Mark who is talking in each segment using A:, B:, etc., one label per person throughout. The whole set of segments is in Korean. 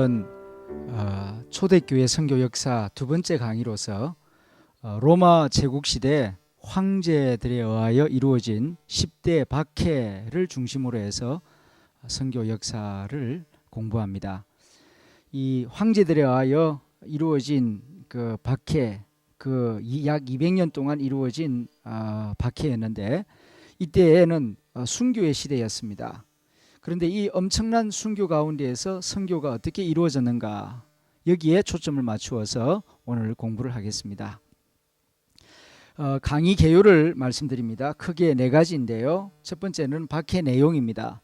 A: 오늘은 초대교회 선교 역사 두 번째 강의로서 로마 제국시대 황제들에 의하여 이루어진 10대 박해를 중심으로 해서 선교 역사를 공부합니다. 이 황제들에 의하여 이루어진 그 박해, 그 약 200년 동안 이루어진 박해였는데, 이때에는 순교의 시대였습니다. 그런데 이 엄청난 순교 가운데에서 선교가 어떻게 이루어졌는가, 여기에 초점을 맞추어서 오늘 공부를 하겠습니다. 강의 개요를 말씀드립니다. 크게 네 가지인데요. 첫 번째는 박해 내용입니다.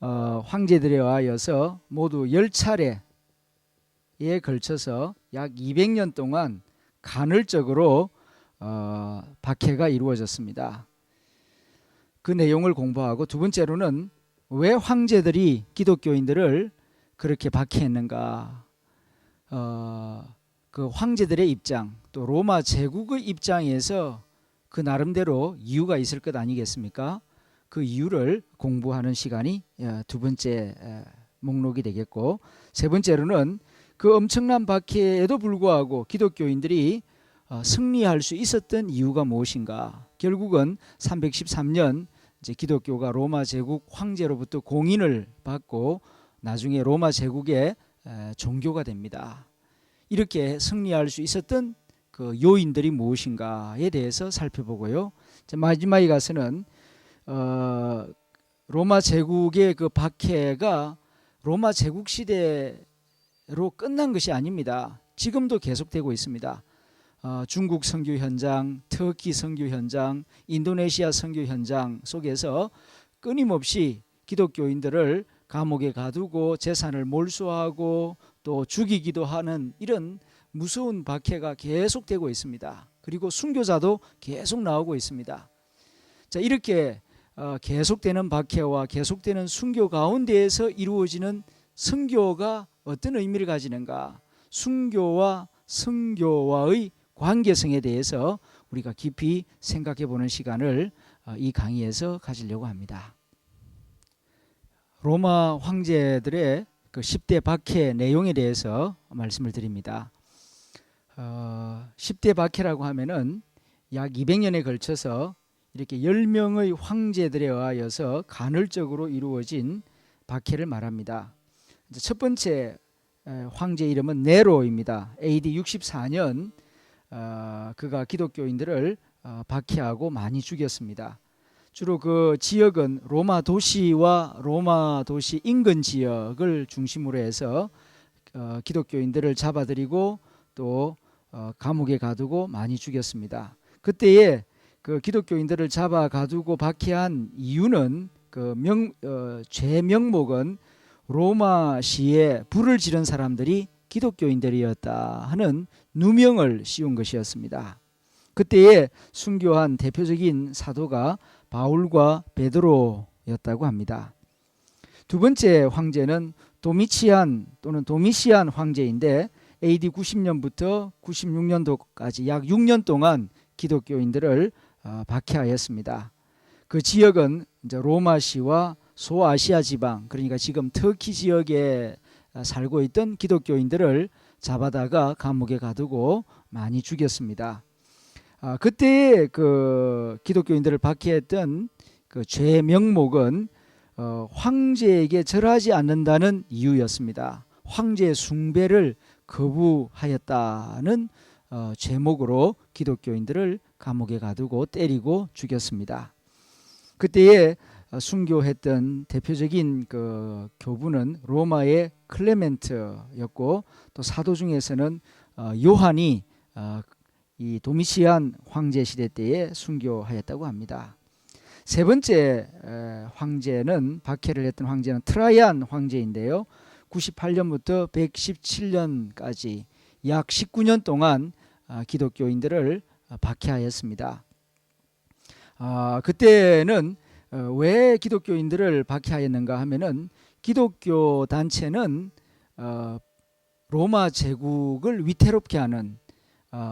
A: 황제들에 의하여서 모두 10차례에 걸쳐서 약 200년 동안 간헐적으로 박해가 이루어졌습니다. 그 내용을 공부하고, 두 번째로는 왜 황제들이 기독교인들을 그렇게 박해했는가, 그 황제들의 입장, 또 로마 제국의 입장에서 그 나름대로 이유가 있을 것 아니겠습니까? 그 이유를 공부하는 시간이 두 번째 목록이 되겠고, 세 번째로는 그 엄청난 박해에도 불구하고 기독교인들이 승리할 수 있었던 이유가 무엇인가. 결국은 313년 이제 기독교가 로마 제국 황제로부터 공인을 받고 나중에 로마 제국의 종교가 됩니다. 이렇게 승리할 수 있었던 그 요인들이 무엇인가에 대해서 살펴보고요. 마지막에 가서는 로마 제국의 그 박해가 로마 제국 시대로 끝난 것이 아닙니다. 지금도 계속되고 있습니다. 중국 선교 현장, 터키 선교 현장, 인도네시아 선교 현장 속에서 끊임없이 기독교인들을 감옥에 가두고 재산을 몰수하고 또 죽이기도 하는 이런 무서운 박해가 계속되고 있습니다. 그리고 순교자도 계속 나오고 있습니다. 자, 이렇게 계속되는 박해와 계속되는 순교 가운데에서 이루어지는 선교가 어떤 의미를 가지는가, 순교와 선교와의 관계성에 대해서 우리가 깊이 생각해 보는 시간을 이 강의에서 가지려고 합니다. 로마 황제들의 그 10대 박해 내용에 대해서 말씀을 드립니다. 10대 박해라고 하면은 약 200년에 걸쳐서 이렇게 10명의 황제들에 의하여서 간헐적으로 이루어진 박해를 말합니다. 첫 번째 황제 이름은 네로입니다. AD 64년 그가 기독교인들을 박해하고 많이 죽였습니다. 주로 그 지역은 로마 도시와 로마 도시 인근 지역을 중심으로 해서 기독교인들을 잡아들이고 또 감옥에 가두고 많이 죽였습니다. 그때에 그 기독교인들을 잡아 가두고 박해한 이유는 죄 명목은 로마시에 불을 지른 사람들이 기독교인들이었다 하는 누명을 씌운 것이었습니다. 그때에 순교한 대표적인 사도가 바울과 베드로였다고 합니다. 두 번째 황제는 도미치안 또는 도미시안 황제인데 AD 90년부터 96년도까지 약 6년 동안 기독교인들을 박해하였습니다. 그 지역은 이제 로마시와 소아시아 지방, 그러니까 지금 터키 지역에 살고 있던 기독교인들을 잡아다가 감옥에 가두고 많이 죽였습니다. 그때 그 기독교인들을 박해했던 그 죄 명목은 황제에게 절하지 않는다는 이유였습니다. 황제 숭배를 거부하였다는 죄목으로 기독교인들을 감옥에 가두고 때리고 죽였습니다. 그때에 순교했던 대표적인 그 교부는 로마의 클레멘트였고, 또 사도 중에서는 요한이 이 도미시안 황제 시대 때에 순교하였다고 합니다. 세 번째 황제는, 박해를 했던 황제는 트라이안 황제인데요. 98년부터 117년까지 약 19년 동안 기독교인들을 박해하였습니다. 그때는 왜 기독교인들을 박해하였는가 하면은, 기독교 단체는 로마 제국을 위태롭게 하는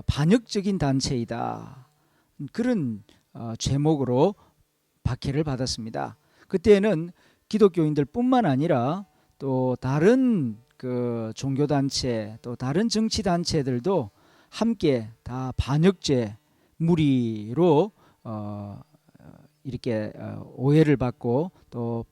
A: 반역적인 단체이다, 그런 죄목으로 박해를 받았습니다. 그때는 기독교인들 뿐만 아니라 또 다른 그 종교 단체 또 다른 정치 단체들도 함께 다 반역죄 무리로 이렇게 오해를 받고 또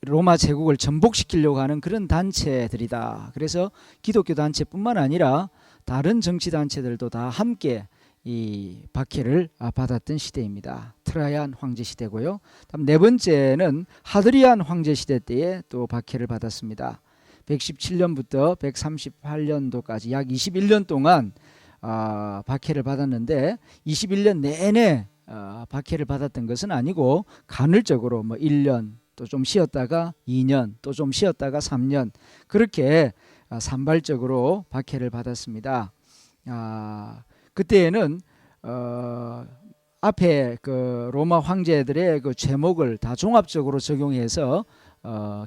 A: 로마 제국을 전복시키려고 하는 그런 단체들이다. 그래서 기독교 단체뿐만 아니라 다른 정치 단체들도 다 함께 이 박해를 받았던 시대입니다. 트라이안 황제 시대고요. 다음 네 번째는 하드리안 황제 시대 때에 또 박해를 받았습니다. 117년부터 138년도까지 약 21년 동안 박해를 받았는데 21년 내내 박해를 받았던 것은 아니고 간헐적으로 뭐 1년 또 좀 쉬었다가 2년 또 좀 쉬었다가 3년 그렇게 산발적으로 박해를 받았습니다. 그때에는 앞에 그 로마 황제들의 그 죄목을 다 종합적으로 적용해서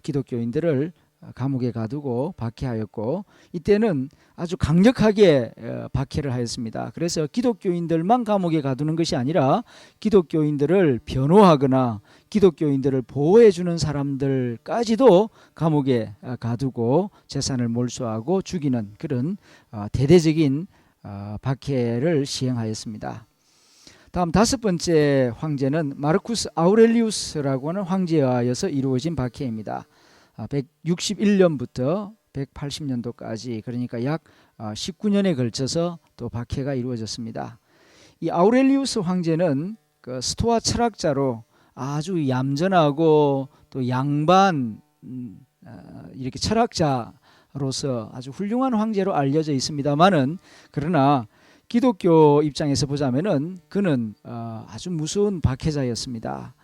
A: 기독교인들을 감옥에 가두고 박해하였고 이때는 아주 강력하게 박해를 하였습니다. 그래서 기독교인들만 감옥에 가두는 것이 아니라 기독교인들을 변호하거나 기독교인들을 보호해 주는 사람들까지도 감옥에 가두고 재산을 몰수하고 죽이는 그런 대대적인 박해를 시행하였습니다. 다음 다섯 번째 황제는 마르쿠스 아우렐리우스라고 하는 황제에 의하여서 이루어진 박해입니다. 161년부터 180년도까지 그러니까 약 19년에 걸쳐서 또 박해가 이루어졌습니다. 이 아우렐리우스 황제는 그 스토아 철학자로 아주 얌전하고 또 양반 이렇게 철학자로서 아주 훌륭한 황제로 알려져 있습니다만은 그러나 기독교 입장에서 보자면은 그는 아주 무서운 박해자였습니다.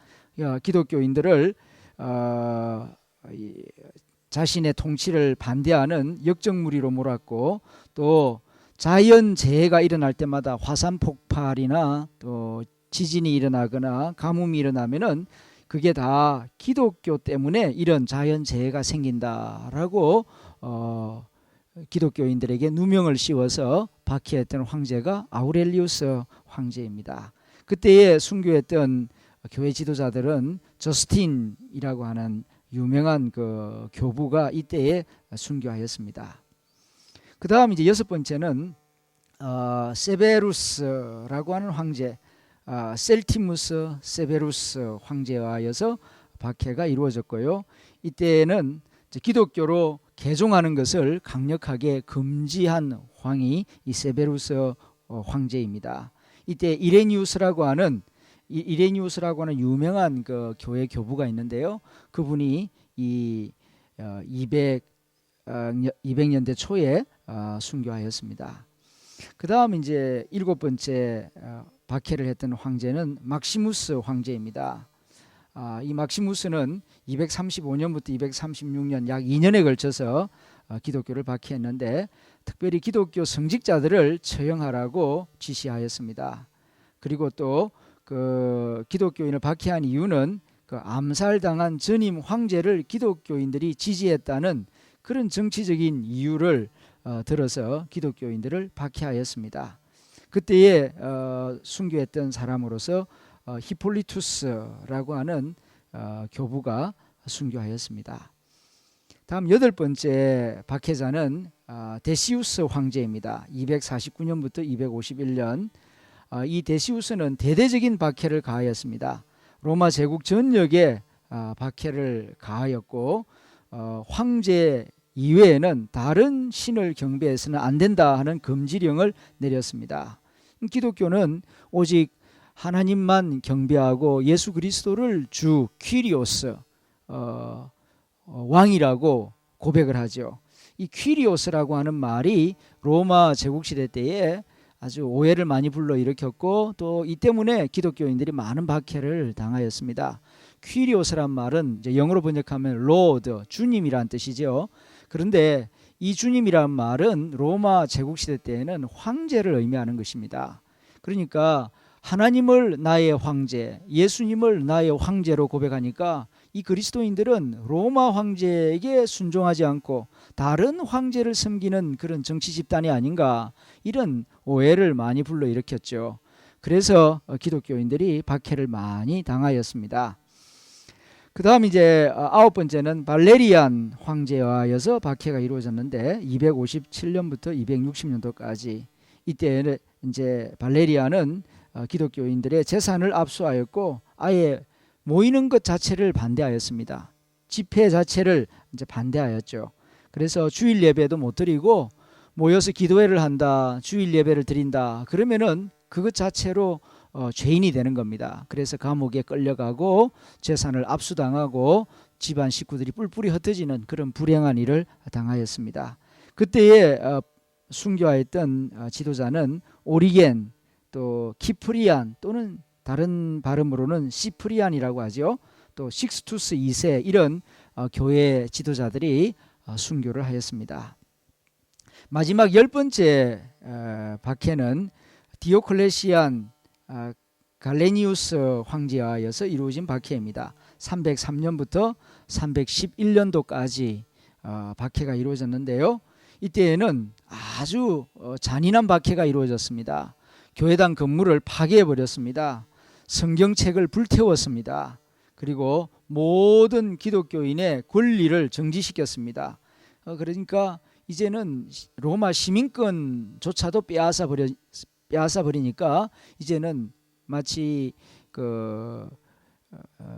A: 기독교인들을 자신의 통치를 반대하는 역적무리로 몰았고 또 자연재해가 일어날 때마다 화산 폭발이나 또 지진이 일어나거나 가뭄이 일어나면은 그게 다 기독교 때문에 이런 자연재해가 생긴다라고 기독교인들에게 누명을 씌워서 박해했던 황제가 아우렐리우스 황제입니다. 그때에 순교했던 교회 지도자들은 저스틴이라고 하는 유명한 그 교부가 이때에 순교하였습니다. 그 다음 이제 여섯 번째는 세베루스라고 하는 황제, 셀티무스 세베루스 황제에 의하여서 박해가 이루어졌고요. 이때는 기독교로 개종하는 것을 강력하게 금지한 황이 이 세베루스 황제입니다. 이때 이레니우스라고 하는 유명한 그 교회 교부가 있는데요. 그분이 이 200년대 초에 순교하였습니다. 그 다음 이제 일곱 번째 박해를 했던 황제는 막시무스 황제입니다. 이 막시무스는 235년부터 236년 약 2년에 걸쳐서 기독교를 박해했는데 특별히 기독교 성직자들을 처형하라고 지시하였습니다. 그리고 또 그 기독교인을 박해한 이유는 그 암살당한 전임 황제를 기독교인들이 지지했다는 그런 정치적인 이유를 들어서 기독교인들을 박해하였습니다. 그때에 순교했던 사람으로서 히폴리투스라고 하는 교부가 순교하였습니다. 다음 여덟 번째 박해자는 데시우스 황제입니다. 249년부터 251년 이 데시우스는 대대적인 박해를 가하였습니다. 로마 제국 전역에 박해를 가하였고 황제 이외에는 다른 신을 경배해서는 안 된다 하는 금지령을 내렸습니다. 기독교는 오직 하나님만 경배하고 예수 그리스도를 주 퀴리오스 왕이라고 고백을 하죠. 이 퀴리오스라고 하는 말이 로마 제국시대 때에 아주 오해를 많이 불러일으켰고 또 이 때문에 기독교인들이 많은 박해를 당하였습니다. 퀴리오스란 말은 이제 영어로 번역하면 로드, 주님이란 뜻이죠. 그런데 이 주님이란 말은 로마 제국시대 때에는 황제를 의미하는 것입니다. 그러니까 하나님을 나의 황제, 예수님을 나의 황제로 고백하니까 이 그리스도인들은 로마 황제에게 순종하지 않고 다른 황제를 섬기는 그런 정치 집단이 아닌가 이런 오해를 많이 불러일으켰죠. 그래서 기독교인들이 박해를 많이 당하였습니다. 그 다음 이제 아홉 번째는 발레리안 황제와 의해서 박해가 이루어졌는데 257년부터 260년도까지 이때는 이제 발레리안은 기독교인들의 재산을 압수하였고 아예 모이는 것 자체를 반대하였습니다. 집회 자체를 이제 반대하였죠. 그래서 주일 예배도 못 드리고 모여서 기도회를 한다, 주일 예배를 드린다 그러면은 그것 자체로 죄인이 되는 겁니다. 그래서 감옥에 끌려가고 재산을 압수당하고 집안 식구들이 뿔뿔이 흩어지는 그런 불행한 일을 당하였습니다. 그때에 순교하였던 지도자는 오리겐, 또 키프리안 또는 다른 발음으로는 시프리안이라고 하죠. 또 식스투스 2세 이런 교회 지도자들이 순교를 하였습니다. 마지막 열 번째 박해는 디오클레시안 갈레니우스 황제와 이어서 이루어진 박해입니다. 303년부터 311년도까지 박해가 이루어졌는데요. 이때에는 아주 잔인한 박해가 이루어졌습니다. 교회당 건물을 파괴해버렸습니다. 성경책을 불태웠습니다. 그리고 모든 기독교인의 권리를 정지시켰습니다. 그러니까 이제는 로마 시민권조차도 빼앗아 버리니까 이제는 마치 그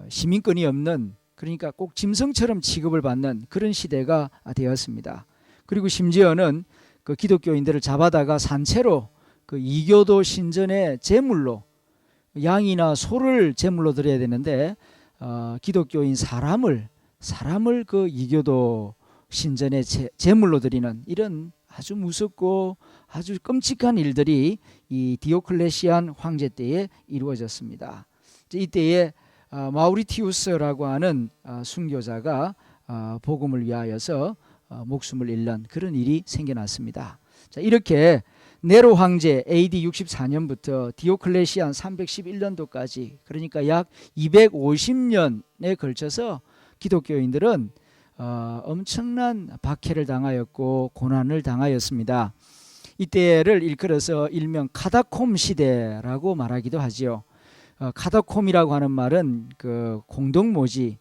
A: 시민권이 없는, 그러니까 꼭 짐승처럼 취급을 받는 그런 시대가 되었습니다. 그리고 심지어는 그 기독교인들을 잡아다가 산채로 그 이교도 신전의 제물로, 양이나 소를 제물로 드려야 되는데 기독교인 사람을 그 이교도 신전의 제물로 드리는 이런 아주 무섭고 아주 끔찍한 일들이 이 디오클레시안 황제 때에 이루어졌습니다. 이때에 마우리티우스라고 하는 순교자가 복음을 위하여서 목숨을 잃는 그런 일이 생겨났습니다. 자, 이렇게 네로 황제 AD 64년부터 디오클레시안 311년도까지 그러니까 약 250년에 걸쳐서 기독교인들은 엄청난 박해를 당하였고 고난을 당하였습니다. 이때를 일컬어서 일명 카다콤 시대라고 말하기도 하지요. 카다콤이라고 하는 말은 그 공동묘지를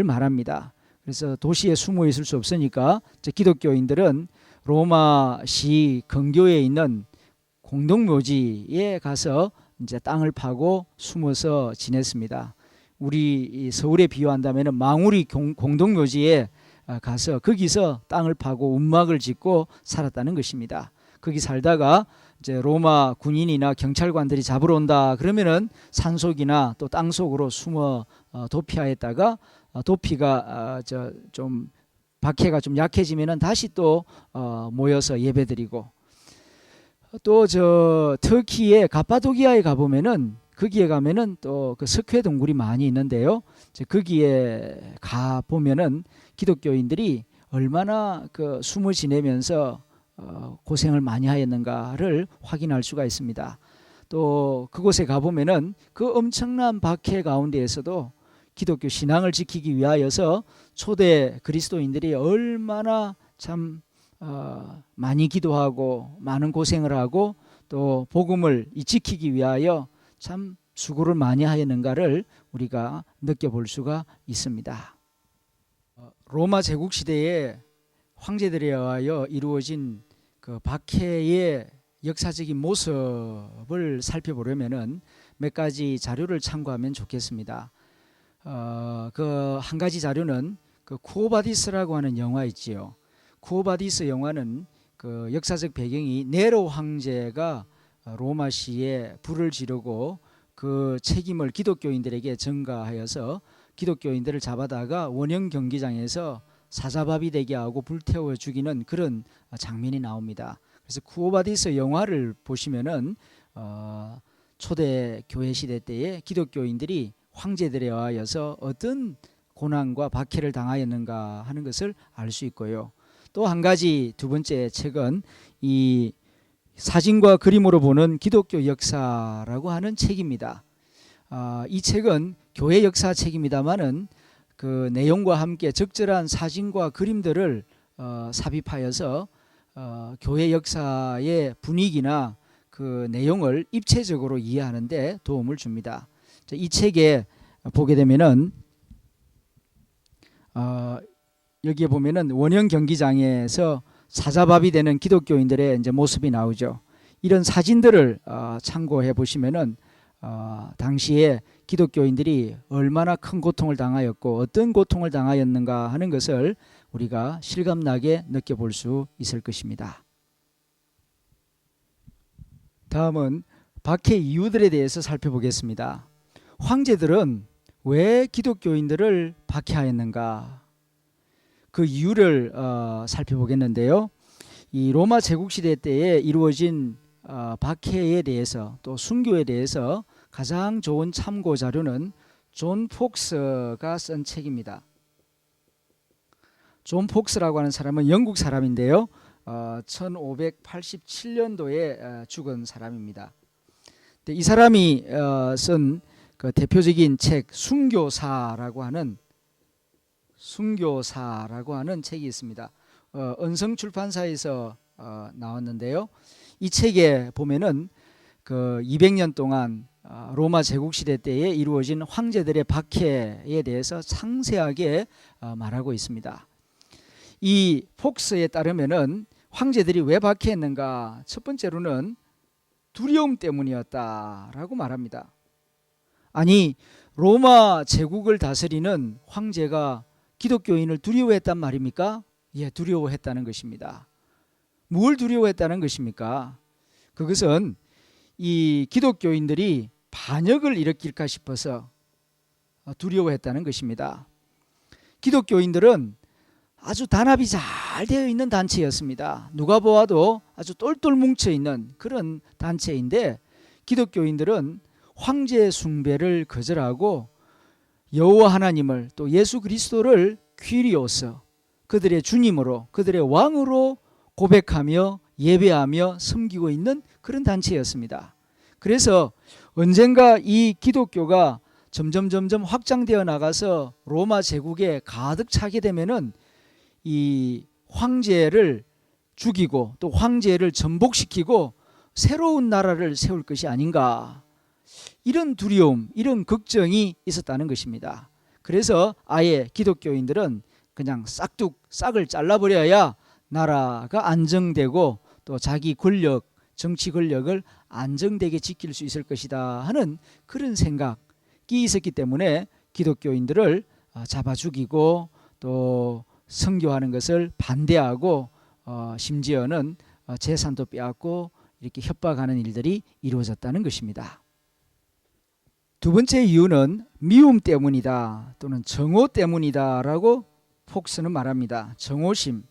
A: 말합니다. 그래서 도시에 숨어 있을 수 없으니까 기독교인들은 로마시 근교에 있는 공동묘지에 가서 이제 땅을 파고 숨어서 지냈습니다. 우리 서울에 비유한다면 망우리 공동묘지에 가서 거기서 땅을 파고 움막을 짓고 살았다는 것입니다. 거기 살다가 이제 로마 군인이나 경찰관들이 잡으러 온다 그러면은 산속이나 또 땅속으로 숨어 도피하였다가 도피가 좀 박해가 좀 약해지면은 다시 또 모여서 예배드리고, 또 터키의 가파도키아에 가보면은 거기에 가면은 또 그 석회 동굴이 많이 있는데요. 거기에 가 보면은 기독교인들이 얼마나 그 숨을 지내면서 고생을 많이 하였는가를 확인할 수가 있습니다. 또 그곳에 가 보면은 그 엄청난 박해 가운데에서도 기독교 신앙을 지키기 위하여서 초대 그리스도인들이 얼마나 참 많이 기도하고 많은 고생을 하고 또 복음을 지키기 위하여 참 수고를 많이 하였는가를 우리가 느껴볼 수가 있습니다. 로마 제국 시대에 황제들에 의하여 이루어진 그 박해의 역사적인 모습을 살펴보려면은 몇 가지 자료를 참고하면 좋겠습니다. 그 한 가지 자료는 그 쿠오바디스라고 하는 영화 있지요. 쿠오바디스 영화는 그 역사적 배경이 네로 황제가 로마시에 불을 지르고 그 책임을 기독교인들에게 전가하여서 기독교인들을 잡아다가 원형 경기장에서 사자밥이 되게 하고 불태워 죽이는 그런 장면이 나옵니다. 그래서 쿠오바디스 영화를 보시면은 초대 교회 시대 때에 기독교인들이 황제들에 의하여서 어떤 고난과 박해를 당하였는가 하는 것을 알 수 있고요. 또 한 가지 두 번째 책은 이 사진과 그림으로 보는 기독교 역사라고 하는 책입니다. 이 책은 교회 역사 책입니다만은 그 내용과 함께 적절한 사진과 그림들을 삽입하여서 교회 역사의 분위기나 그 내용을 입체적으로 이해하는 데 도움을 줍니다. 이 책에 보게 되면은 여기에 보면은 원형 경기장에서 사자밥이 되는 기독교인들의 이제 모습이 나오죠. 이런 사진들을 참고해 보시면은 당시에 기독교인들이 얼마나 큰 고통을 당하였고 어떤 고통을 당하였는가 하는 것을 우리가 실감나게 느껴볼 수 있을 것입니다. 다음은 박해 이유들에 대해서 살펴보겠습니다. 황제들은 왜 기독교인들을 박해하였는가? 그 이유를 살펴보겠는데요. 이 로마 제국시대 때에 이루어진 박해에 대해서 또 순교에 대해서 가장 좋은 참고 자료는 존 폭스가 쓴 책입니다. 존 폭스라고 하는 사람은 영국 사람인데요. 1587년도에 죽은 사람입니다. 이 사람이 쓴 그 대표적인 책 순교사라고 하는 책이 있습니다. 은성 출판사에서 나왔는데요. 이 책에 보면은 그 200년 동안 로마 제국 시대 때에 이루어진 황제들의 박해에 대해서 상세하게 말하고 있습니다. 이 폭스에 따르면은 황제들이 왜 박해했는가? 첫 번째로는 두려움 때문이었다라고 말합니다. 아니, 로마 제국을 다스리는 황제가 기독교인을 두려워했단 말입니까? 예, 두려워했다는 것입니다. 뭘 두려워했다는 것입니까? 그것은 이 기독교인들이 반역을 일으킬까 싶어서 두려워했다는 것입니다. 기독교인들은 아주 단합이 잘 되어 있는 단체였습니다. 누가 보아도 아주 똘똘 뭉쳐 있는 그런 단체인데 기독교인들은 황제 숭배를 거절하고 여호와 하나님을 또 예수 그리스도를 퀴리오스 그들의 주님으로 그들의 왕으로 고백하며 예배하며 섬기고 있는 그런 단체였습니다. 그래서 언젠가 이 기독교가 점점 확장되어 나가서 로마 제국에 가득 차게 되면은 이 황제를 죽이고 또 황제를 전복시키고 새로운 나라를 세울 것이 아닌가, 이런 두려움, 이런 걱정이 있었다는 것입니다. 그래서 아예 기독교인들은 그냥 싹을 잘라버려야 나라가 안정되고 또 자기 권력, 정치 권력을 안정되게 지킬 수 있을 것이다 하는 그런 생각이 있었기 때문에 기독교인들을 잡아 죽이고 또 선교하는 것을 반대하고 심지어는 재산도 빼앗고 이렇게 협박하는 일들이 이루어졌다는 것입니다. 두 번째 이유는 미움 때문이다 또는 정오 때문이다라고 폭스는 말합니다. 정오심.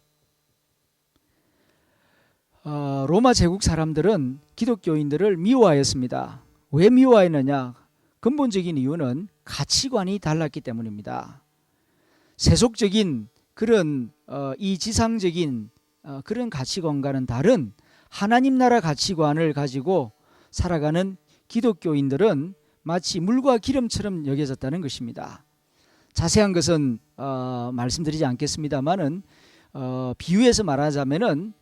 A: 로마 제국 사람들은 기독교인들을 미워하였습니다. 왜 미워하였느냐? 근본적인 이유는 가치관이 달랐기 때문입니다. 세속적인 그런 이지상적인 그런 가치관과는 다른 하나님 나라 가치관을 가지고 살아가는 기독교인들은 마치 물과 기름처럼 여겨졌다는 것입니다. 자세한 것은 말씀드리지 않겠습니다만은 비유해서 말하자면은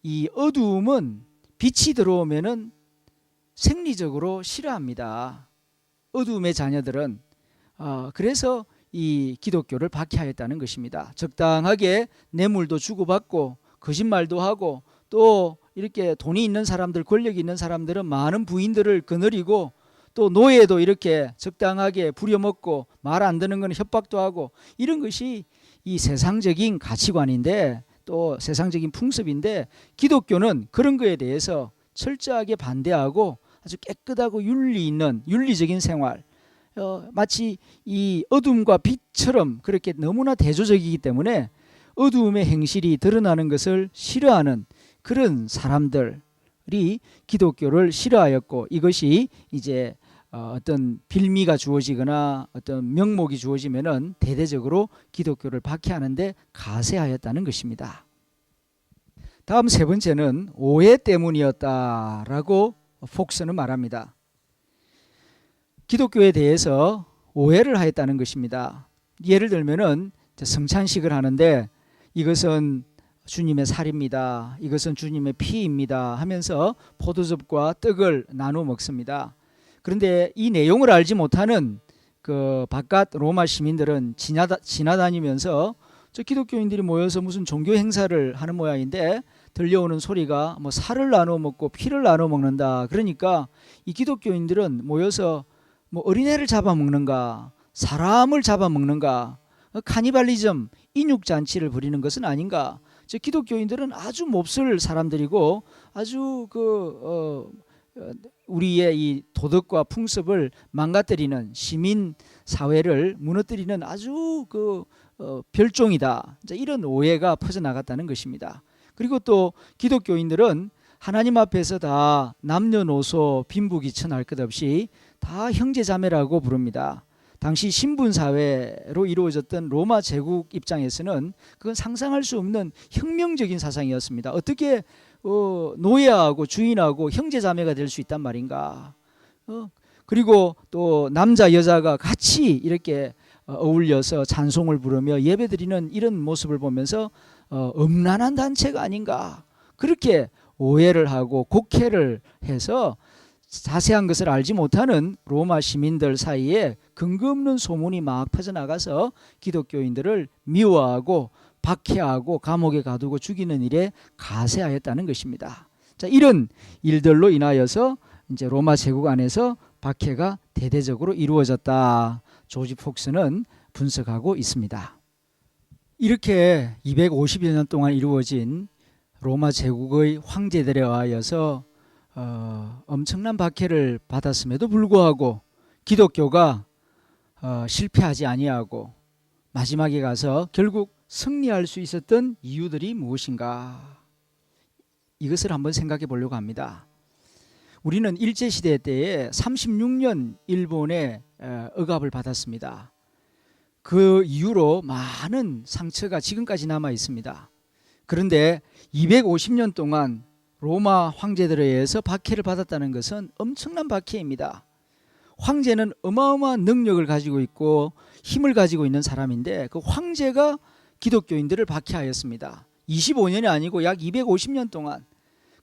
A: 이 어두움은 빛이 들어오면은 생리적으로 싫어합니다. 어두움의 자녀들은 그래서 이 기독교를 박해하였다는 것입니다. 적당하게 뇌물도 주고받고 거짓말도 하고 또 이렇게 돈이 있는 사람들, 권력이 있는 사람들은 많은 부인들을 거느리고 또 노예도 이렇게 적당하게 부려먹고 말 안 듣는 건 협박도 하고, 이런 것이 이 세상적인 가치관인데 또 세상적인 풍습인데 기독교는 그런 거에 대해서 철저하게 반대하고 아주 깨끗하고 윤리 있는 윤리적인 생활, 마치 이 어둠과 빛처럼 그렇게 너무나 대조적이기 때문에 어두움의 행실이 드러나는 것을 싫어하는 그런 사람들이 기독교를 싫어하였고, 이것이 이제 어떤 빌미가 주어지거나 어떤 명목이 주어지면은 대대적으로 기독교를 박해하는데 가세하였다는 것입니다. 다음 세 번째는 오해 때문이었다라고 폭스는 말합니다. 기독교에 대해서 오해를 하였다는 것입니다. 예를 들면은 성찬식을 하는데 이것은 주님의 살입니다, 이것은 주님의 피입니다 하면서 포도즙과 떡을 나누어 먹습니다. 그런데 이 내용을 알지 못하는 그 바깥 로마 시민들은 지나다니면서 저 기독교인들이 모여서 무슨 종교 행사를 하는 모양인데 들려오는 소리가 뭐 살을 나눠 먹고 피를 나눠 먹는다. 그러니까 이 기독교인들은 모여서 뭐 어린애를 잡아먹는가, 사람을 잡아먹는가, 카니발리즘, 인육잔치를 벌이는 것은 아닌가. 저 기독교인들은 아주 몹쓸 사람들이고 아주 우리의 이 도덕과 풍습을 망가뜨리는 시민 사회를 무너뜨리는 아주 별종이다. 이런 오해가 퍼져나갔다는 것입니다. 그리고 또 기독교인들은 하나님 앞에서 다 남녀노소 빈부귀천할 것 없이 다 형제자매라고 부릅니다. 당시 신분사회로 이루어졌던 로마 제국 입장에서는 그건 상상할 수 없는 혁명적인 사상이었습니다. 어떻게 노예하고 주인하고 형제자매가 될 수 있단 말인가. 그리고 또 남자 여자가 같이 이렇게 어울려서 찬송을 부르며 예배드리는 이런 모습을 보면서 음란한 단체가 아닌가. 그렇게 오해를 하고 곡해를 해서 자세한 것을 알지 못하는 로마 시민들 사이에 근거 없는 소문이 막 퍼져나가서 기독교인들을 미워하고 박해하고 감옥에 가두고 죽이는 일에 가세하였다는 것입니다. 자, 이런 일들로 인하여서 이제 로마 제국 안에서 박해가 대대적으로 이루어졌다. 조지 폭스는 분석하고 있습니다. 이렇게 250여 년 동안 이루어진 로마 제국의 황제들에 의하여서 엄청난 박해를 받았음에도 불구하고 기독교가 실패하지 아니하고 마지막에 가서 결국 승리할 수 있었던 이유들이 무엇인가? 이것을 한번 생각해 보려고 합니다. 우리는 일제시대 때에 36년 일본의 억압을 받았습니다. 그 이후로 많은 상처가 지금까지 남아 있습니다. 그런데 250년 동안 로마 황제들에 의해서 박해를 받았다는 것은 엄청난 박해입니다. 황제는 어마어마한 능력을 가지고 있고 힘을 가지고 있는 사람인데 그 황제가 기독교인들을 박해하였습니다. 25년이 아니고 약 250년 동안.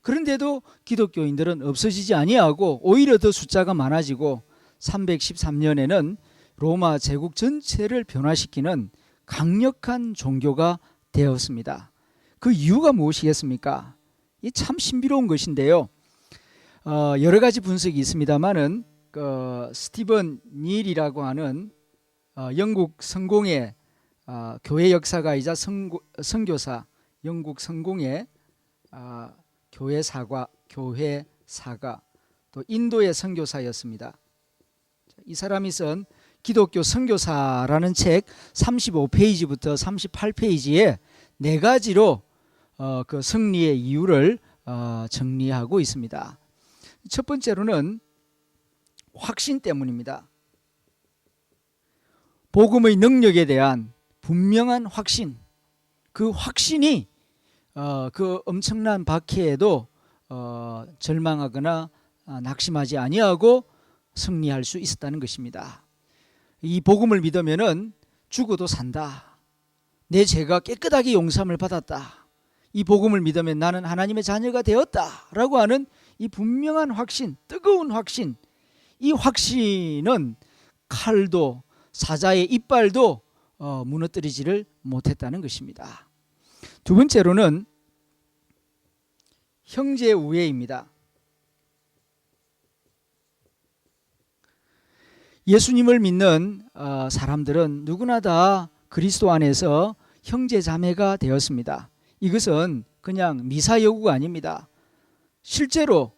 A: 그런데도 기독교인들은 없어지지 아니하고 오히려 더 숫자가 많아지고 313년에는 로마 제국 전체를 변화시키는 강력한 종교가 되었습니다. 그 이유가 무엇이겠습니까? 이 참 신비로운 것인데요. 여러 가지 분석이 있습니다만은 스티븐 닐이라고 하는 영국 성공의 교회 역사가이자 선교사, 영국 성공의 교회사가 또 인도의 선교사였습니다. 이 사람이 쓴 기독교 선교사라는 책 35페이지부터 38페이지에 네 가지로 그 승리의 이유를 정리하고 있습니다. 첫 번째로는 확신 때문입니다. 복음의 능력에 대한 분명한 확신, 그 확신이 그 엄청난 박해에도 절망하거나 낙심하지 아니하고 승리할 수 있었다는 것입니다. 이 복음을 믿으면은 죽어도 산다. 내 죄가 깨끗하게 용서함을 받았다. 이 복음을 믿으면 나는 하나님의 자녀가 되었다라고 하는 이 분명한 확신, 뜨거운 확신. 이 확신은 칼도 사자의 이빨도 무너뜨리지를 못했다는 것입니다. 두 번째로는 형제 우애입니다. 예수님을 믿는 사람들은 누구나 다 그리스도 안에서 형제 자매가 되었습니다. 이것은 그냥 미사여구가 아닙니다. 실제로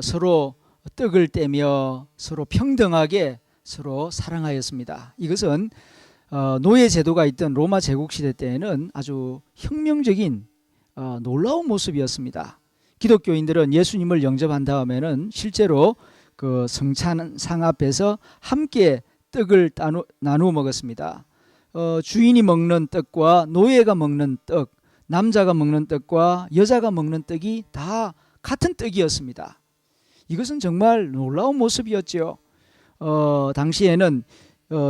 A: 서로 떡을 떼며 서로 평등하게 서로 사랑하였습니다. 이것은 노예 제도가 있던 로마 제국 시대 때에는 아주 혁명적인 놀라운 모습이었습니다. 기독교인들은 예수님을 영접한 다음에는 실제로 그 성찬상 앞에서 함께 떡을 나누어 먹었습니다. 주인이 먹는 떡과 노예가 먹는 떡, 남자가 먹는 떡과 여자가 먹는 떡이 다 같은 떡이었습니다. 이것은 정말 놀라운 모습이었죠. 당시에는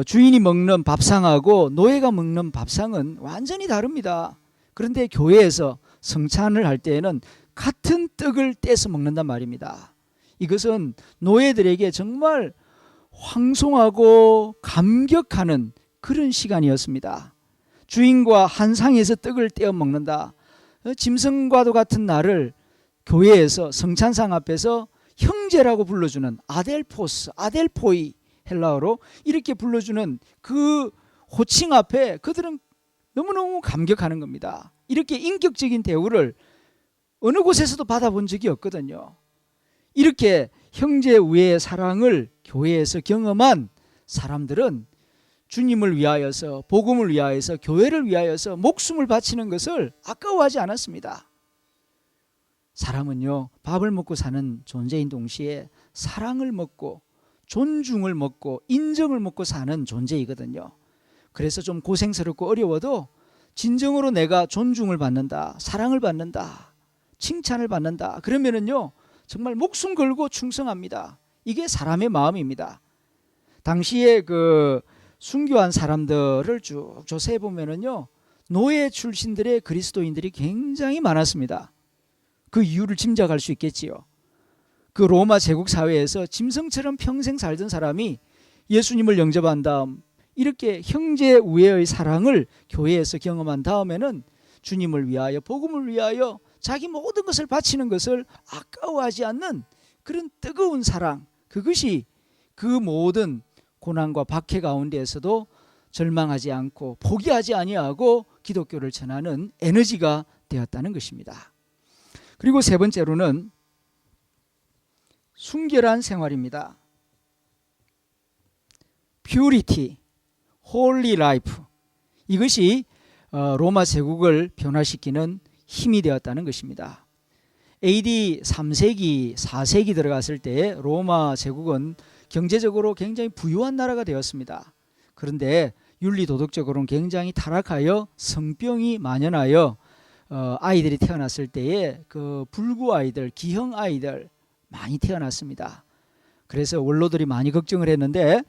A: 주인이 먹는 밥상하고 노예가 먹는 밥상은 완전히 다릅니다. 그런데 교회에서 성찬을 할 때에는 같은 떡을 떼서 먹는단 말입니다. 이것은 노예들에게 정말 황송하고 감격하는 그런 시간이었습니다. 주인과 한 상에서 떡을 떼어 먹는다. 짐승과도 같은 나를 교회에서 성찬상 앞에서 형제라고 불러주는 아델포스, 아델포이 헬라어로 이렇게 불러주는 그 호칭 앞에 그들은 너무너무 감격하는 겁니다. 이렇게 인격적인 대우를 어느 곳에서도 받아본 적이 없거든요. 이렇게 형제 우애의 사랑을 교회에서 경험한 사람들은 주님을 위하여서, 복음을 위하여서, 교회를 위하여서 목숨을 바치는 것을 아까워하지 않았습니다. 사람은요, 밥을 먹고 사는 존재인 동시에 사랑을 먹고 존중을 먹고 인정을 먹고 사는 존재이거든요. 그래서 좀 고생스럽고 어려워도 진정으로 내가 존중을 받는다, 사랑을 받는다, 칭찬을 받는다, 그러면은요 정말 목숨 걸고 충성합니다. 이게 사람의 마음입니다. 당시에 그 순교한 사람들을 쭉 조사해 보면은요, 노예 출신들의 그리스도인들이 굉장히 많았습니다. 그 이유를 짐작할 수 있겠지요. 그 로마 제국 사회에서 짐승처럼 평생 살던 사람이 예수님을 영접한 다음 이렇게 형제 우애의 사랑을 교회에서 경험한 다음에는 주님을 위하여, 복음을 위하여 자기 모든 것을 바치는 것을 아까워하지 않는 그런 뜨거운 사랑, 그것이 그 모든 고난과 박해 가운데에서도 절망하지 않고 포기하지 아니하고 기독교를 전하는 에너지가 되었다는 것입니다. 그리고 세 번째로는 순결한 생활입니다. Purity, Holy Life, 이것이 로마 제국을 변화시키는 힘이 되었다는 것입니다. AD 3세기, 4세기 들어갔을 때 로마 제국은 경제적으로 굉장히 부유한 나라가 되었습니다. 그런데 윤리도덕적으로는 굉장히 타락하여 성병이 만연하여 아이들이 태어났을 때에 그 불구 아이들, 기형 아이들 많이 태어났습니다. 그래서 원로들이 많이 걱정을 했는데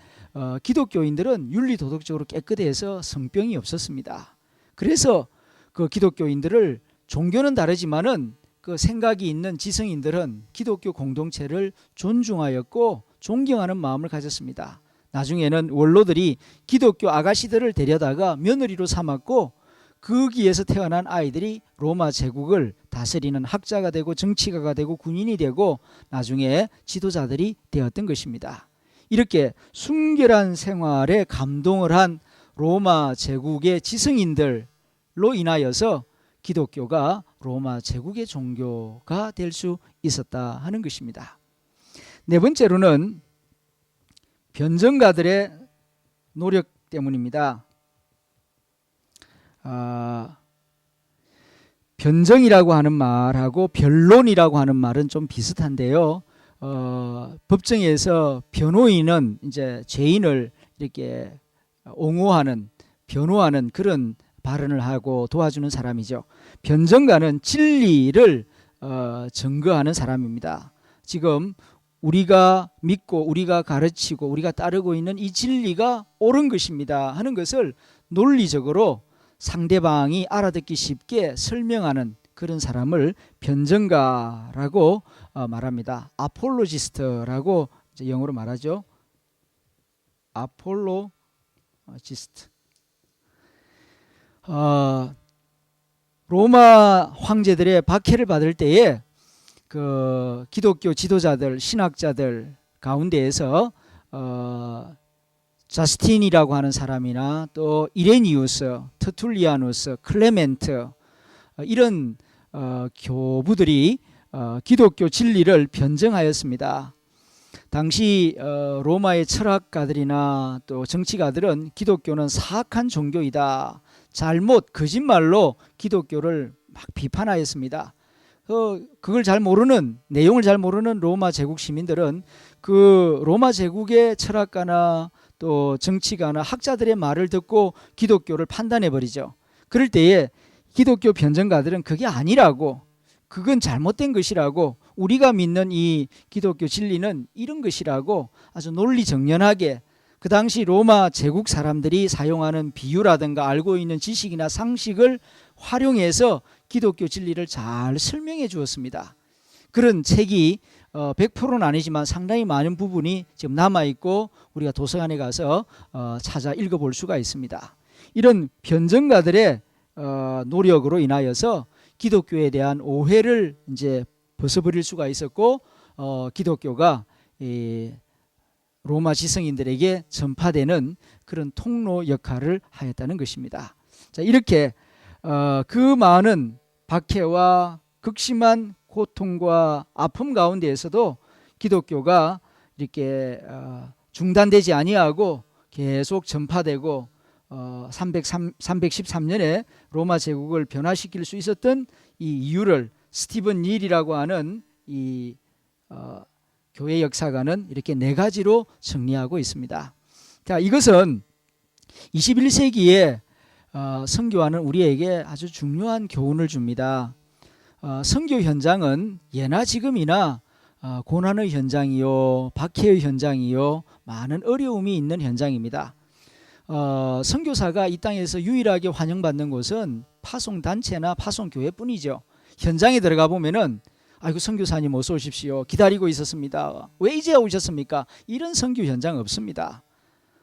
A: 기독교인들은 윤리도덕적으로 깨끗해서 성병이 없었습니다. 그래서 그 기독교인들을, 종교는 다르지만은 그 생각이 있는 지성인들은 기독교 공동체를 존중하였고 존경하는 마음을 가졌습니다. 나중에는 원로들이 기독교 아가씨들을 데려다가 며느리로 삼았고 거기에서 태어난 아이들이 로마 제국을 다스리는 학자가 되고 정치가가 되고 군인이 되고 나중에 지도자들이 되었던 것입니다. 이렇게 순결한 생활에 감동을 한 로마 제국의 지성인들로 인하여서 기독교가 로마 제국의 종교가 될 수 있었다 하는 것입니다. 네 번째로는 변정가들의 노력 때문입니다. 변정이라고 하는 말하고 변론이라고 하는 말은 좀 비슷한데요. 법정에서 변호인은 이제 죄인을 이렇게 옹호하는, 변호하는 그런 발언을 하고 도와주는 사람이죠. 변정가는 진리를 증거하는 사람입니다. 지금 우리가 믿고 우리가 가르치고 우리가 따르고 있는 이 진리가 옳은 것입니다 하는 것을 논리적으로 상대방이 알아듣기 쉽게 설명하는 그런 사람을 변정가라고 말합니다. 아폴로지스트라고 영어로 말하죠. 아폴로지스트. 로마 황제들의 박해를 받을 때에 그 기독교 지도자들, 신학자들 가운데에서 자스틴이라고 하는 사람이나 또 이레니우스, 터툴리아누스, 클레멘트 이런 교부들이 기독교 진리를 변정하였습니다. 당시 로마의 철학가들이나 또 정치가들은 기독교는 사악한 종교이다, 잘못 거짓말로 기독교를 막 비판하였습니다. 그걸 잘 모르는, 내용을 잘 모르는 로마 제국 시민들은 그 로마 제국의 철학가나 또 정치가나 학자들의 말을 듣고 기독교를 판단해 버리죠. 그럴 때에 기독교 변정가들은 그게 아니라고, 그건 잘못된 것이라고, 우리가 믿는 이 기독교 진리는 이런 것이라고 아주 논리정연하게 그 당시 로마 제국 사람들이 사용하는 비유라든가 알고 있는 지식이나 상식을 활용해서 기독교 진리를 잘 설명해 주었습니다. 그런 책이 100%는 아니지만 상당히 많은 부분이 지금 남아있고 우리가 도서관에 가서 찾아 읽어볼 수가 있습니다. 이런 변증가들의 노력으로 인하여서 기독교에 대한 오해를 이제 벗어버릴 수가 있었고 기독교가 이 로마 지성인들에게 전파되는 그런 통로 역할을 하였다는 것입니다. 자, 이렇게 그 많은 박해와 극심한 고통과 아픔 가운데에서도 기독교가 이렇게 중단되지 아니하고 계속 전파되고 313년에 로마 제국을 변화시킬 수 있었던 이 이유를 스티븐 닐이라고 하는 이 교회 역사가는 이렇게 네 가지로 정리하고 있습니다. 자, 이것은 21세기에 선교하는 우리에게 아주 중요한 교훈을 줍니다. 선교 현장은 예나 지금이나 고난의 현장이요, 박해의 현장이요, 많은 어려움이 있는 현장입니다. 선교사가 이 땅에서 유일하게 환영받는 곳은 파송단체나 파송교회뿐이죠. 현장에 들어가 보면은 아이고 선교사님 어서 오십시오. 기다리고 있었습니다. 왜 이제 오셨습니까? 이런 선교 현장 없습니다.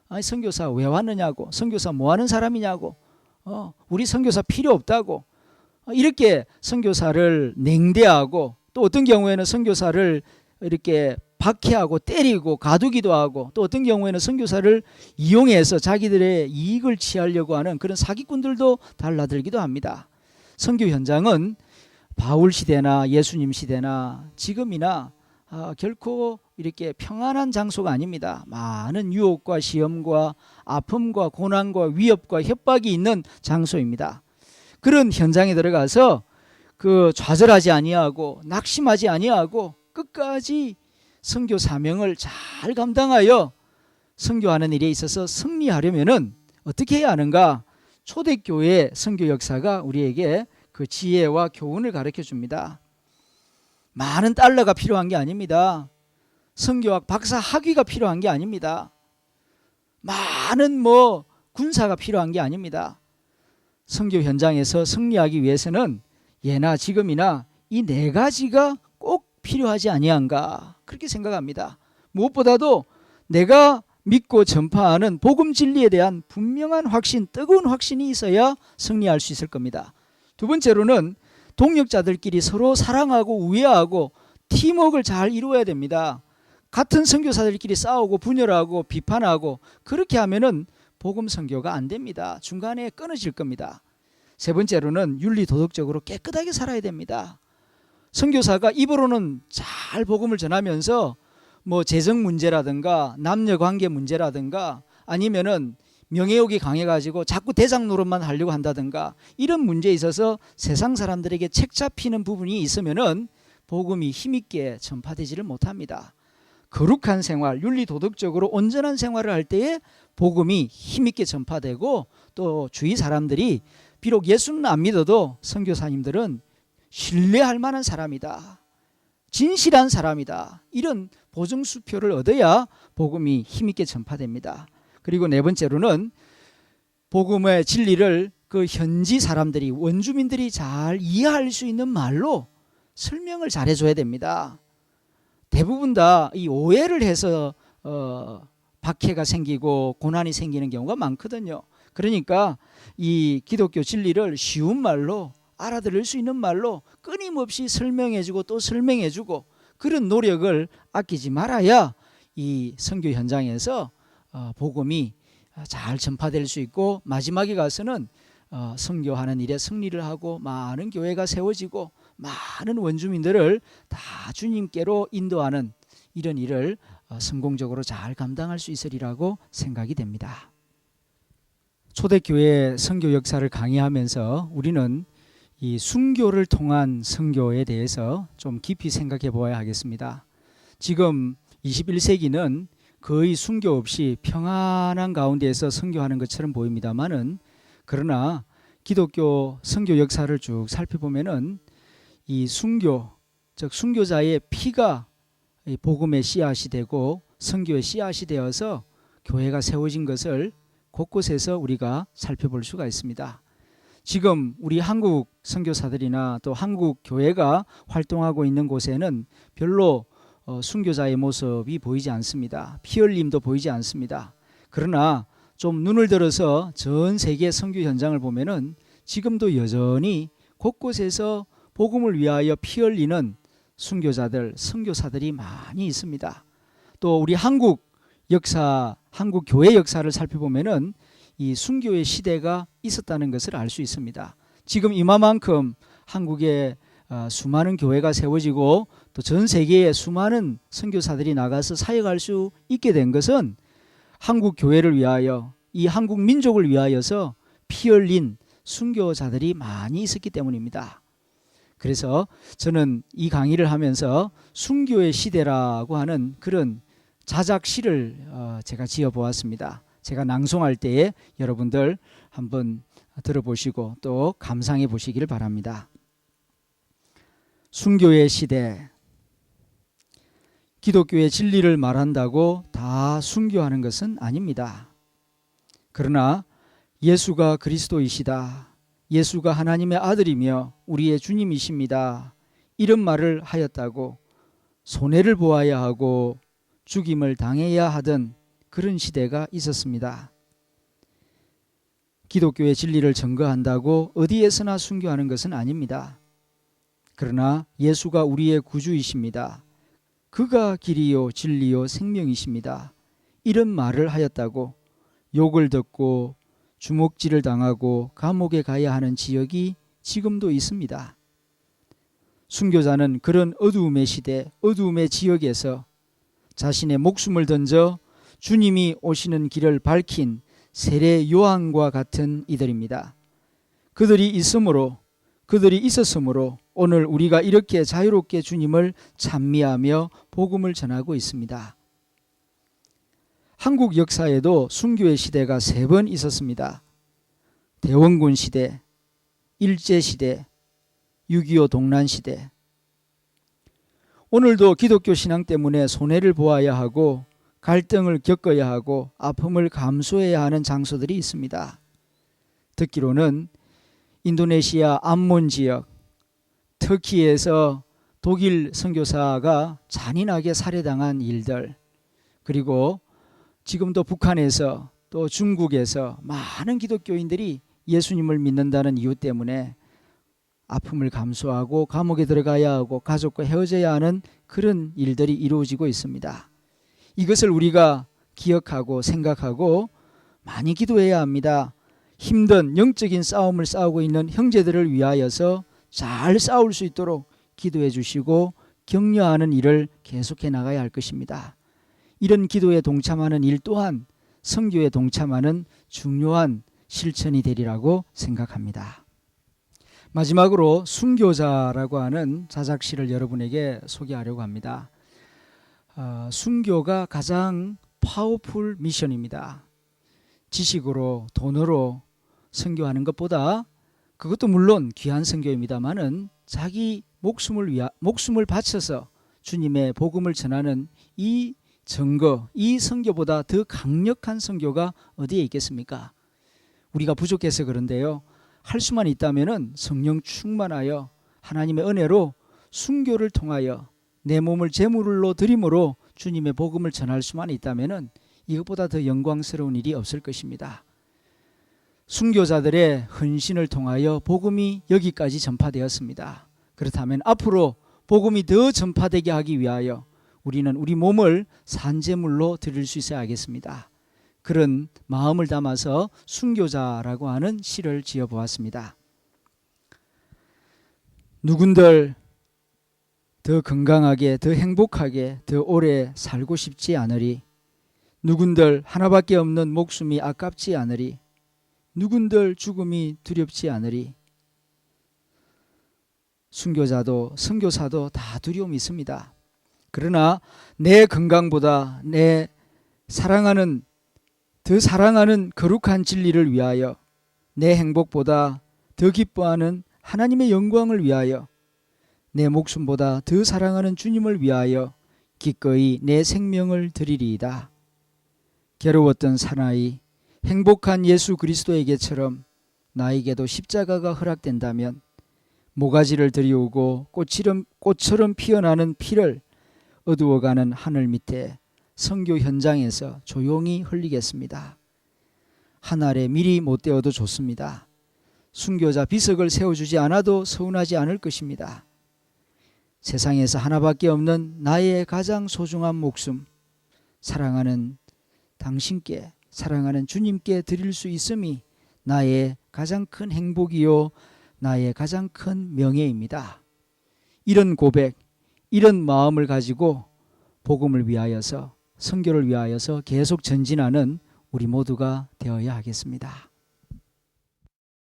A: 아니 선교사 왜 왔느냐고, 선교사 뭐 하는 사람이냐고, 우리 선교사 필요 없다고, 이렇게 선교사를 냉대하고 또 어떤 경우에는 선교사를 이렇게 박해하고 때리고 가두기도 하고 또 어떤 경우에는 선교사를 이용해서 자기들의 이익을 취하려고 하는 그런 사기꾼들도 달라들기도 합니다. 선교 현장은 바울 시대나 예수님 시대나 지금이나 결코 이렇게 평안한 장소가 아닙니다. 많은 유혹과 시험과 아픔과 고난과 위협과 협박이 있는 장소입니다. 그런 현장에 들어가서 좌절하지 아니하고 낙심하지 아니하고 끝까지 선교 사명을 잘 감당하여 선교하는 일에 있어서 승리하려면은 어떻게 해야 하는가? 초대교회 선교 역사가 우리에게 그 지혜와 교훈을 가르쳐 줍니다. 많은 달러가 필요한 게 아닙니다. 선교학 박사 학위가 필요한 게 아닙니다. 많은 군사가 필요한 게 아닙니다. 선교 현장에서 승리하기 위해서는 예나 지금이나 이 네 가지가 꼭 필요하지 아니한가 그렇게 생각합니다. 무엇보다도 내가 믿고 전파하는 복음 진리에 대한 분명한 확신, 뜨거운 확신이 있어야 승리할 수 있을 겁니다. 두 번째로는 동역자들끼리 서로 사랑하고 우애하고 팀워크를 잘 이루어야 됩니다. 같은 선교사들끼리 싸우고 분열하고 비판하고 그렇게 하면은 복음 선교가 안 됩니다. 중간에 끊어질 겁니다. 세 번째로는 윤리 도덕적으로 깨끗하게 살아야 됩니다. 선교사가 입으로는 잘 복음을 전하면서 재정 문제라든가 남녀 관계 문제라든가 아니면은 명예욕이 강해가지고 자꾸 대장 노릇만 하려고 한다든가 이런 문제에 있어서 세상 사람들에게 책 잡히는 부분이 있으면은 복음이 힘있게 전파되지를 못합니다. 거룩한 생활, 윤리 도덕적으로 온전한 생활을 할 때에 복음이 힘있게 전파되고 또 주위 사람들이 비록 예수는 안 믿어도 선교사님들은 신뢰할 만한 사람이다, 진실한 사람이다, 이런 보증수표를 얻어야 복음이 힘있게 전파됩니다. 그리고 네 번째로는 복음의 진리를 그 현지 사람들이, 원주민들이 잘 이해할 수 있는 말로 설명을 잘 해줘야 됩니다. 대부분 다 이 오해를 해서 박해가 생기고 고난이 생기는 경우가 많거든요. 그러니까 이 기독교 진리를 쉬운 말로, 알아들을 수 있는 말로 끊임없이 설명해주고 또 설명해주고 그런 노력을 아끼지 말아야 이 선교 현장에서 복음이 잘 전파될 수 있고 마지막에 가서는 선교하는 일에 승리를 하고 많은 교회가 세워지고 많은 원주민들을 다 주님께로 인도하는 이런 일을 성공적으로 잘 감당할 수 있으리라고 생각이 됩니다. 초대교회 선교 역사를 강의하면서 우리는 이 순교를 통한 선교에 대해서 좀 깊이 생각해 보아야 하겠습니다. 지금 21세기는 거의 순교 없이 평안한 가운데에서 선교하는 것처럼 보입니다만은, 그러나 기독교 선교 역사를 쭉 살펴보면은 이 순교, 즉 순교자의 피가 복음의 씨앗이 되고 선교의 씨앗이 되어서 교회가 세워진 것을 곳곳에서 우리가 살펴볼 수가 있습니다. 지금 우리 한국 선교사들이나 또 한국 교회가 활동하고 있는 곳에는 별로 순교자의 모습이 보이지 않습니다. 피 흘림도 보이지 않습니다. 그러나 좀 눈을 들어서 전 세계 선교 현장을 보면은 지금도 여전히 곳곳에서 복음을 위하여 피 흘리는 순교자들, 선교사들이 많이 있습니다. 또 우리 한국 역사, 한국 교회 역사를 살펴보면은 이 순교의 시대가 있었다는 것을 알 수 있습니다. 지금 이마만큼 한국에 수많은 교회가 세워지고 또 전 세계에 수많은 선교사들이 나가서 사역할 수 있게 된 것은 한국 교회를 위하여, 이 한국 민족을 위하여서 피 흘린 순교자들이 많이 있었기 때문입니다. 그래서 저는 이 강의를 하면서 순교의 시대라고 하는 그런 자작시를 제가 지어보았습니다. 제가 낭송할 때에 여러분들 한번 들어보시고 또 감상해 보시기를 바랍니다. 순교의 시대. 기독교의 진리를 말한다고 다 순교하는 것은 아닙니다. 그러나 예수가 그리스도이시다, 예수가 하나님의 아들이며 우리의 주님이십니다, 이런 말을 하였다고 손해를 보아야 하고 죽임을 당해야 하던 그런 시대가 있었습니다. 기독교의 진리를 증거한다고 어디에서나 순교하는 것은 아닙니다. 그러나 예수가 우리의 구주이십니다, 그가 길이요 진리요 생명이십니다, 이런 말을 하였다고 욕을 듣고 주먹질을 당하고 감옥에 가야 하는 지역이 지금도 있습니다. 순교자는 그런 어두움의 시대, 어두움의 지역에서 자신의 목숨을 던져 주님이 오시는 길을 밝힌 세례 요한과 같은 이들입니다. 그들이 있었으므로 오늘 우리가 이렇게 자유롭게 주님을 찬미하며 복음을 전하고 있습니다. 한국 역사에도 순교의 시대가 3번 있었습니다. 대원군 시대, 일제시대, 6.25 동란시대. 오늘도 기독교 신앙 때문에 손해를 보아야 하고 갈등을 겪어야 하고 아픔을 감수해야 하는 장소들이 있습니다. 듣기로는 인도네시아 암몬 지역, 터키에서 독일 선교사가 잔인하게 살해당한 일들, 그리고 지금도 북한에서 또 중국에서 많은 기독교인들이 예수님을 믿는다는 이유 때문에 아픔을 감수하고 감옥에 들어가야 하고 가족과 헤어져야 하는 그런 일들이 이루어지고 있습니다. 이것을 우리가 기억하고 생각하고 많이 기도해야 합니다. 힘든 영적인 싸움을 싸우고 있는 형제들을 위하여서 잘 싸울 수 있도록 기도해 주시고 격려하는 일을 계속해 나가야 할 것입니다. 이런 기도에 동참하는 일 또한 선교에 동참하는 중요한 실천이 되리라고 생각합니다. 마지막으로 순교자라고 하는 자작시를 여러분에게 소개하려고 합니다. 순교가 가장 파워풀 미션입니다. 지식으로 돈으로 선교하는 것보다, 그것도 물론 귀한 선교입니다만은 자기 목숨을 바쳐서 주님의 복음을 전하는 이 증거, 이 선교보다 더 강력한 선교가 어디에 있겠습니까? 우리가 부족해서 그런데요, 할 수만 있다면은 성령 충만하여 하나님의 은혜로 순교를 통하여 내 몸을 제물로 드림으로 주님의 복음을 전할 수만 있다면은 이것보다 더 영광스러운 일이 없을 것입니다. 순교자들의 헌신을 통하여 복음이 여기까지 전파되었습니다. 그렇다면 앞으로 복음이 더 전파되게 하기 위하여 우리는 우리 몸을 산제물로 드릴 수 있어야 하겠습니다. 그런 마음을 담아서 순교자라고 하는 시를 지어보았습니다. 누군들 더 건강하게, 더 행복하게, 더 오래 살고 싶지 않으리. 누군들 하나밖에 없는 목숨이 아깝지 않으리. 누군들 죽음이 두렵지 않으리. 순교자도 선교사도 다 두려움이 있습니다. 그러나 내 건강보다 더 사랑하는 거룩한 진리를 위하여, 내 행복보다 더 기뻐하는 하나님의 영광을 위하여, 내 목숨보다 더 사랑하는 주님을 위하여 기꺼이 내 생명을 드리리이다. 괴로웠던 사나이 행복한 예수 그리스도에게처럼 나에게도 십자가가 허락된다면 모가지를 들이우고 꽃처럼 피어나는 피를 어두워가는 하늘 밑에 선교 현장에서 조용히 흘리겠습니다. 한 알에 미리 못 떼어도 좋습니다. 순교자 비석을 세워주지 않아도 서운하지 않을 것입니다. 세상에서 하나밖에 없는 나의 가장 소중한 목숨, 사랑하는 당신께, 사랑하는 주님께 드릴 수 있음이 나의 가장 큰 행복이요 나의 가장 큰 명예입니다. 이런 고백, 이런 마음을 가지고 복음을 위하여서, 선교를 위하여서 계속 전진하는 우리 모두가 되어야 하겠습니다.